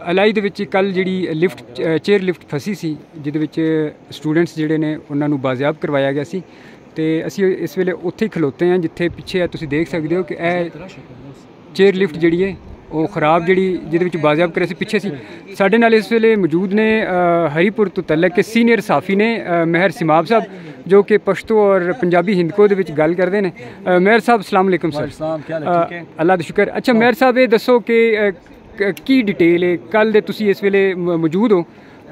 Alloy ਦੇ ਵਿੱਚ ਕੱਲ੍ਹ ਜਿਹੜੀ ਲਿਫਟ ਚੇਅਰ ਲਿਫਟ ਫਸੀ ਸੀ, ਜਿਹਦੇ ਵਿੱਚ ਸਟੂਡੈਂਟਸ ਜਿਹੜੇ ਨੇ ਉਹਨਾਂ ਨੂੰ ਬਾਜ਼ਿਆਬ ਕਰਵਾਇਆ ਗਿਆ ਸੀ। ਤੇ ਅਸੀਂ ਇਸ ਵੇਲੇ ਉੱਥੇ ਹੀ ਖਲੋਤੇ ਹਾਂ ਜਿੱਥੇ ਪਿੱਛੇ ਆ ਤੁਸੀਂ ਦੇਖ ਸਕਦੇ ਹੋ ਕਿ ਇਹ ਚੇਅਰ ਲਿਫਟ ਜਿਹੜੀ ਹੈ ਉਹ ਖਰਾਬ ਜਿਹੜੀ ਜਿਹਦੇ ਵਿੱਚ ਬਾਜ਼ਿਆਬ ਕਰਿਆ ਸੀ ਪਿੱਛੇ ਸੀ। ਸਾਡੇ ਨਾਲ ਇਸ ਵੇਲੇ ਮੌਜੂਦ ਨੇ ਹਰੀਪੁਰ ਤੋਂ ਤਲਕ ਕੇ ਸੀਨੀਅਰ ਸਾਫੀ ਨੇ ਮਹਿਰ ਸਿਮਾਬ ਸਾਹਿਬ, ਜੋ ਕਿ ਪਸ਼ਤੋ ਔਰ ਪੰਜਾਬੀ ਹਿੰਦਕੋ ਦੇ ਵਿੱਚ ਗੱਲ ਕਰਦੇ ਨੇ। ਮਹਿਰ ਸਾਹਿਬ ਅਸਲਾਮ ਅਲੈਕੁਮ ਸਰ। ਅੱਲਾ ਦਾ ਸ਼ੁਕਰ। ਅੱਛਾ ਮਹਿਰ ਸਾਹਿਬ, ਇਹ ਦੱਸੋ ਕਿ ਕੀ ਡਿਟੇਲ ਹੈ? ਕੱਲ੍ਹ ਦੇ ਤੁਸੀਂ ਇਸ ਵੇਲੇ ਮੌਜੂਦ ਹੋ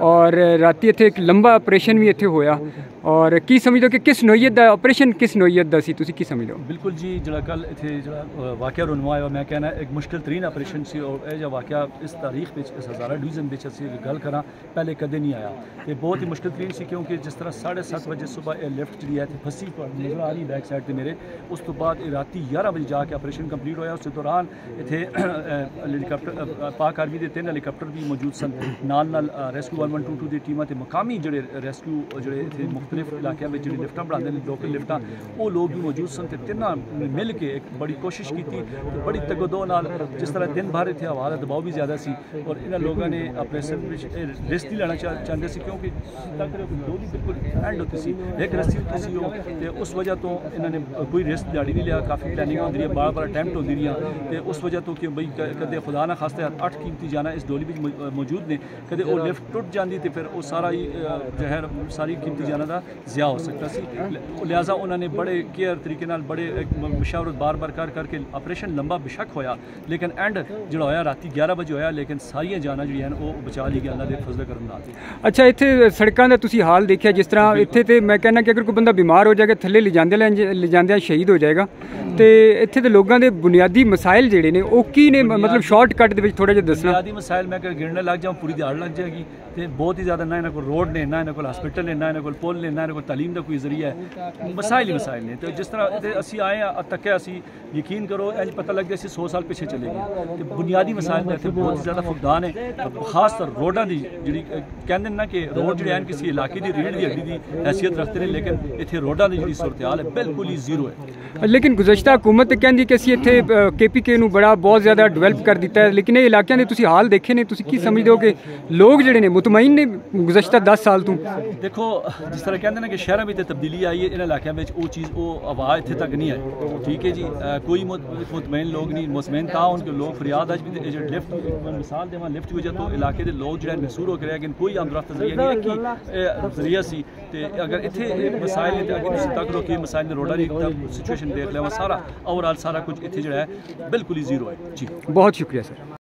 ਔਰ ਰਾਤੀ ਇੱਥੇ ਇੱਕ ਲੰਬਾ ਆਪਰੇਸ਼ਨ ਵੀ ਇੱਥੇ ਹੋਇਆ, और की समझो कि किस नोयत का ऑपरेशन किस नोयत का सी तुसी की समझो? बिल्कुल जी, जो कल इतने जो वाक़या रुनवा है, मैं कहना एक मुश्किल तरीन ऑपरेशन सी और यह जो वाक़या इस तारीख में इस हज़ारा डिवीज़न में असी गल करा पहले कदे नहीं आया। ये बहुत ही मुश्किल तरीन सी क्योंकि जिस तरह 7:30 बजे सुबह ये लिफ्ट जी है फसी नज़र आ रही बैक साइड से मेरे, उस तो बाद राती 11 बजे जाके ऑपरेशन कंप्लीट होया। उस दौरान इतने हेलीकॉप्टर पाक आर्मी के 3 हेलीकॉप्टर भी मौजूद सन, नाल रेस्क्यू 112 की टीमां ते मकामी जोड़े रेस्क्यू जोड़े इतने मुख्तलिफ इलाकों में जो लिफ्ट बनाते हैं लोकल लिफ्टा, वो लोग भी मौजूद सन। तिना मिल के एक बड़ी कोशिश की थी, बड़ी तगदो नाल, जिस तरह दिन भर इतने हवा का दबाव भी ज़्यादा सी और इन्होंने लोगों ने अपने रिस्क नहीं लेना चाहते सी क्योंकि दो भी बिल्कुल एंड होती सी, एक रस्सी होती सी तो उस वजह तो इन्होंने कोई रिस्क दिहाड़ी नहीं लिया। काफ़ी प्लैनिंग होती रही, बार बार अटैम्प्ट होती रही तो उस वजह तो कि बई कदे खुदा ना खास्ते 8 कीमती जाना इस डोली में मौजूद ने, कदे वो लिफ्ट टुट जाती तो फिर वो सारा ही जो है सारी कीमती जाना का ज़िया हो सकता सी। लिहाजा उन्होंने बड़े केयर तरीके नाल बड़े मशावरत बार बार कर करके ऑपरेशन लंबा बेशक होया, लेकिन एंड जो होया राती 11 बजे होया, लेकिन सारियां जाना जी वो बचा ली गई अल्लाह दे फजल करम नाल। अच्छा, इत्थे सड़कों का तुसी हाल देखिया, जिस तरह इत्थे ते मैं कहना कि अगर कोई बंदा बीमार हो जाएगा थल्ले ले जांदे शहीद हो जाएगा, तो इत्थे दे लोगों के बुनियादी मसाइल जिहड़े ने वो की ने, मतलब शॉर्टकट दे विच थोड़ा जिहा दसना। बुनियादी मसाइल मैं गिनने लग जाऊँ पूरी दिहाड़ लग जाएगी तो बहुत ही ज़्यादा, ना इन्होंने कोई रोड ने, ना इन्होंने कोई हॉस्पिटल ने, ना इन्होंने कोई पुल ने, ना इन्होंने कोई तालीम का कोई जरिया है, मसाइल ही मसाइल ने। तो जिस तरह असी आए तक असी यकीन करो अज पता लग गया 100 साल पिछे चले गए। तो बुनियादी मसाइल इतने बहुत ज़्यादा फुकदान है, खास तौर रोडों की जी कहते ना कि रोड जो किसी इलाके की रीढ़ की हड्डी की हैसियत रखते हैं, लेकिन इतने रोडों की जी सूरत हाल है बिल्कुल ही जीरो है। लेकिन गुज़श्ता हुकूमत कहती कि असी इतने KPK नूं बड़ा बहुत ज़्यादा डिवेलप कर दिता है, लेकिन ये इलाकों के तुसी हाल देखे ने, तुसी की समझते हो कि लोग जिहड़े ने मुतमईन ने गुज़श्ता 10 साल तो? देखो जिस तरह कहते हैं कि शहरों में तब्दीली आई है, इन इलाकों में वो चीज़ वो आवाज़ इतने तक नहीं आई। ठीक है जी, कोई मुतमईन लोग नहीं, मुतमईन था उनके लोग फरियाद अज भी लिफ्ट मिसाल देव लिफ्ट की वजह तो इलाके के लोग जो महसूर होकर लेकिन कोई आमदरफ्त जरिया नहीं कि जरिया सी। अगर इतने मसाइल तक रो कि मसाइल रोडा की सिचुएशन देख लिया, वो सारा ओवरऑल सारा कुछ इतने जो है बिल्कुल ही जीरो है जी। बहुत शुक्रिया सर।